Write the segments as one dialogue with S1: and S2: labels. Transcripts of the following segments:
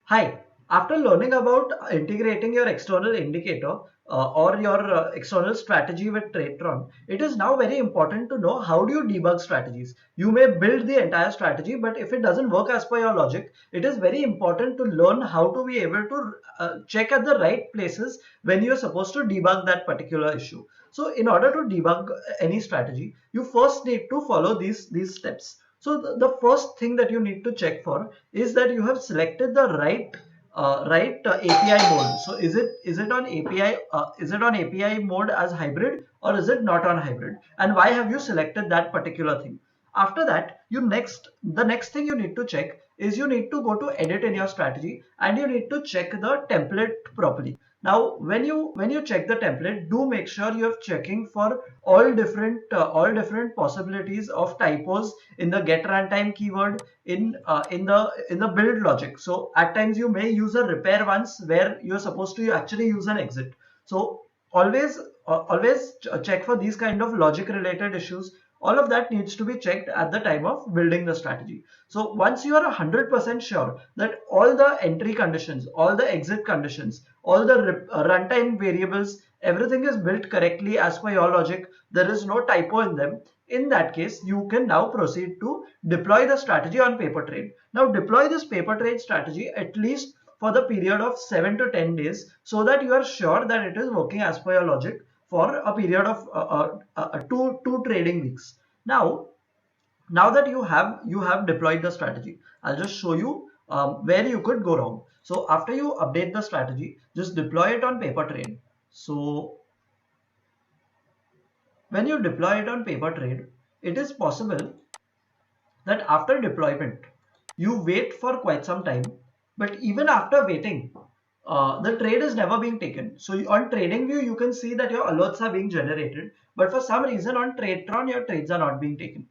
S1: Hi, after learning about integrating your external indicator or your external strategy with Tradetron, it is now very important to know how do you debug strategies. You may build the entire strategy, but if it doesn't work as per your logic, it is very important to learn how to be able to check at the right places when you're supposed to debug that particular issue. So in order to debug any strategy, you first need to follow these steps. So the first thing that you need to check for is that you have selected the right API mode. So is it on API mode as hybrid, or is it not on hybrid? And why have you selected that particular thing? After that, the next thing you need to check is you need to go to edit in your strategy and you need to check the template properly. Now, when you check the template, do make sure you're checking for all different possibilities of typos in the get runtime keyword in the build logic. So at times you may use a repair once where you're supposed to actually use an exit. So always check for these kind of logic related issues. All of that needs to be checked at the time of building the strategy. So once you are 100% sure that all the entry conditions, all the exit conditions, all the runtime variables, everything is built correctly as per your logic, there is no typo in them, in that case you can now proceed to deploy the strategy on paper trade. Now deploy this paper trade strategy at least for the period of 7 to 10 days so that you are sure that it is working as per your logic for a period of two trading weeks. Now that you have deployed the strategy, I'll just show you where you could go wrong. So after you update the strategy, just deploy it on paper trade. So when you deploy it on paper trade, it is possible that after deployment you wait for quite some time, but even after waiting, the trade is never being taken. So on TradingView you can see that your alerts are being generated, but for some reason on Tradetron your trades are not being taken.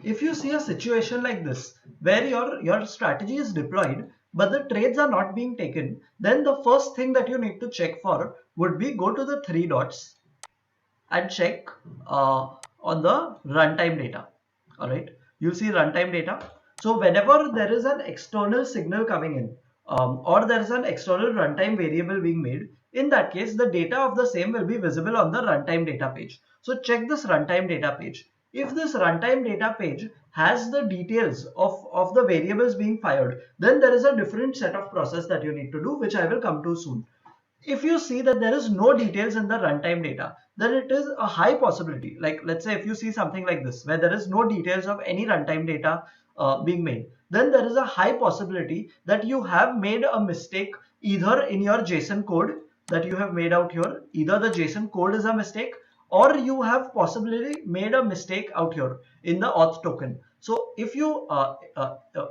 S1: If you see a situation like this where your strategy is deployed but the trades are not being taken, then the first thing that you need to check for would be go to the three dots and check on the runtime data. All right, you see runtime data. So whenever there is an external signal coming in, or there is an external runtime variable being made, in that case the data of the same will be visible on the runtime data page. So check this runtime data page. If this runtime data page has the details of the variables being fired, then there is a different set of process that you need to do, which I will come to soon. If you see that there is no details in the runtime data, then it is a high possibility. Like let's say if you see something like this where there is no details of any runtime data being made, then there is a high possibility that you have made a mistake either in your JSON code that you have made out here. Either the JSON code is a mistake, or you have possibly made a mistake out here in the auth token. So if you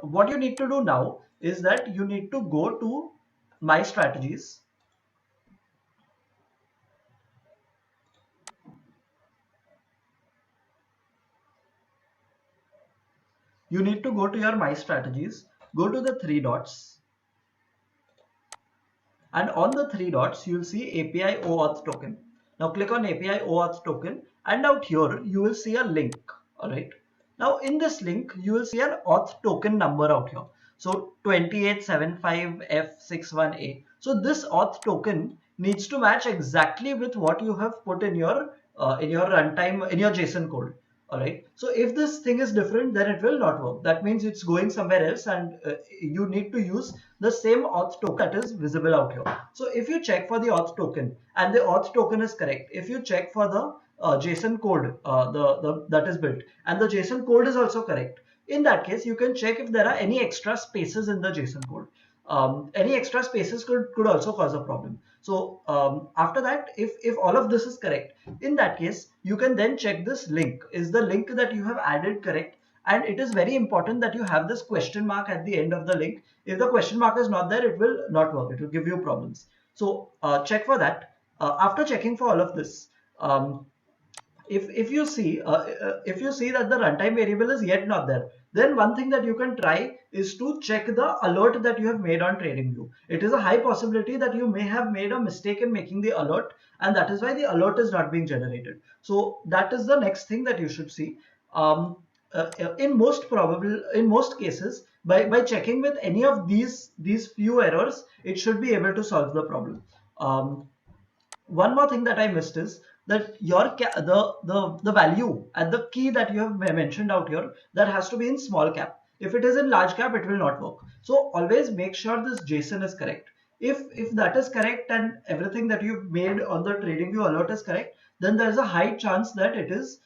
S1: what you need to do now is that you need to go to my strategies. You need to go to your My Strategies, go to the three dots, and on the three dots, you'll see API OAuth token. Now click on API OAuth token, and out here, you will see a link. All right. Now in this link, you will see an auth token number out here. So 2875F61A. So this auth token needs to match exactly with what you have put in your runtime, in your JSON code. All right. So if this thing is different, then it will not work. That means it's going somewhere else, and you need to use the same auth token that is visible out here. So if you check for the auth token and the auth token is correct, if you check for the JSON code that is built and the JSON code is also correct, in that case you can check if there are any extra spaces in the JSON code. Any extra spaces could also cause a problem. So after that, if all of this is correct, in that case you can then check this link. Is the link that you have added correct? And it is very important that you have this question mark at the end of the link. If the question mark is not there, it will not work. It will give you problems. So check for that. After checking for all of this, if you see that the runtime variable is yet not there, then one thing that you can try is to check the alert that you have made on TradingView. It is a high possibility that you may have made a mistake in making the alert, and that is why the alert is not being generated. So that is the next thing that you should see. in most cases, by checking with any of these few errors, it should be able to solve the problem. Um, One more thing that I missed is that the value and the key that you have mentioned out here, that has to be in small cap. If it is in large cap, it will not work. So always make sure this JSON is correct. If that is correct and everything that you've made on the TradingView alert is correct, then there is a high chance that it is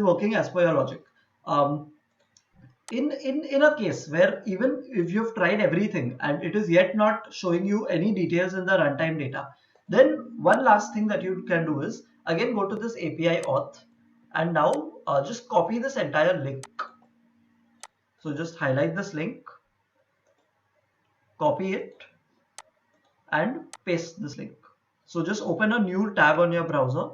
S1: working as per your logic. Um, in a case where even if you've tried everything and it is yet not showing you any details in the runtime data, then one last thing that you can do is again go to this API auth and now just copy this entire link. So just highlight this link, copy it and paste this link. So just open a new tab on your browser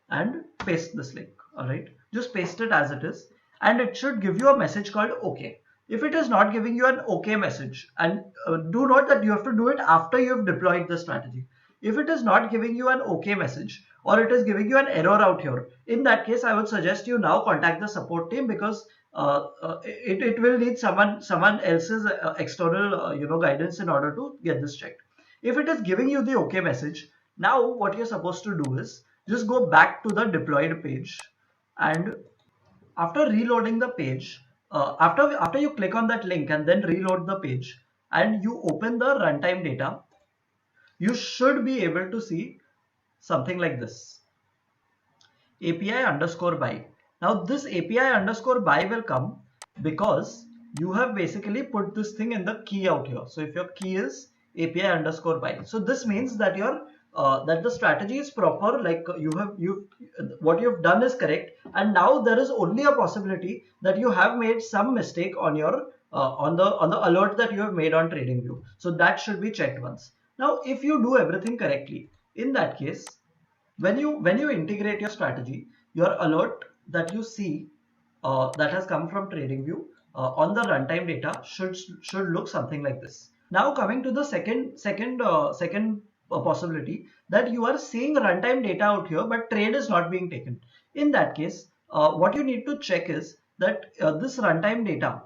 S1: and paste this link. All right, just paste it as it is, and it should give you a message called OK. If it is not giving you an OK message, and do note that you have to do it after you have deployed the strategy. If it is not giving you an OK message, or it is giving you an error out here, in that case, I would suggest you now contact the support team, because it will need someone else's external guidance in order to get this checked. If it is giving you the OK message, now what you're supposed to do is just go back to the deployed page, and after reloading the page, after you click on that link and then reload the page and you open the runtime data, you should be able to see something like this: API underscore buy. Now this API underscore buy will come because you have basically put this thing in the key out here. So if your key is API underscore buy, so this means that your that the strategy is proper, like what you've done is correct, and now there is only a possibility that you have made some mistake on your on the alert that you have made on TradingView. So that should be checked once. Now if you do everything correctly, in that case, when you integrate your strategy, your alert that you see that has come from TradingView on the runtime data should look something like this. Now coming to the second possibility, that you are seeing runtime data out here, but trade is not being taken. In that case, what you need to check is that this runtime data,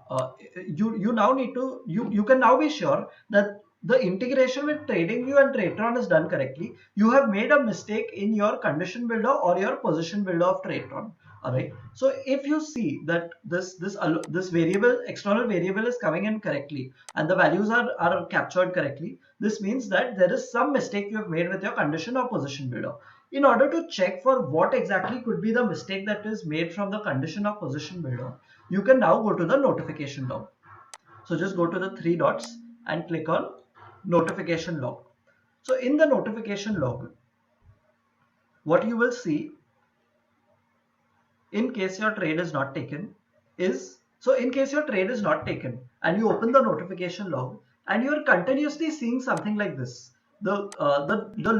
S1: you now need to you can now be sure that the integration with TradingView and Tradetron is done correctly. You have made a mistake in your condition builder or your position builder of Tradetron. All right. So if you see that this variable, external variable, is coming in correctly and the values are captured correctly, this means that there is some mistake you have made with your condition or position builder. In order to check for what exactly could be the mistake that is made from the condition or position builder, you can now go to the notification log. So just go to the three dots and click on notification log. So in the notification log, what you will see, in case your trade is not taken, is, so in case your trade is not taken and you open the notification log and you are continuously seeing something like this, the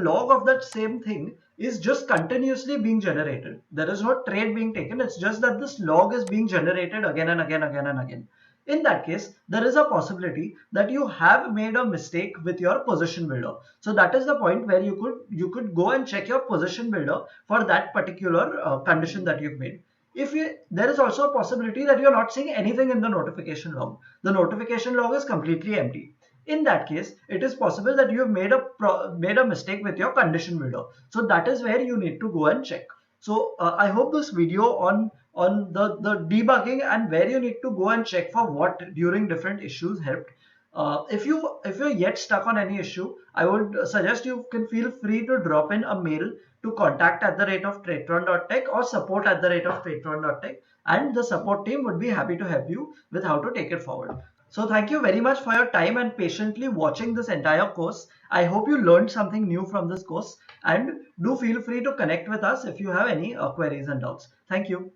S1: log of that same thing is just continuously being generated. There is no trade being taken, it's just that this log is being generated again and again and again. In that case, there is a possibility that you have made a mistake with your position builder. So that is the point where you could go and check your position builder for that particular condition that you've made. There is also a possibility that you're not seeing anything in the notification log. The notification log is completely empty. In that case, it is possible that you have made a mistake with your condition builder. So that is where you need to go and check. So I hope this video on the debugging and where you need to go and check for what during different issues helped. If you're yet stuck on any issue, I would suggest you can feel free to drop in a mail to contact@tradetron.tech or support@tradetron.tech, and the support team would be happy to help you with how to take it forward. So thank you very much for your time and patiently watching this entire course. I hope you learned something new from this course, and do feel free to connect with us if you have any queries and doubts. Thank you.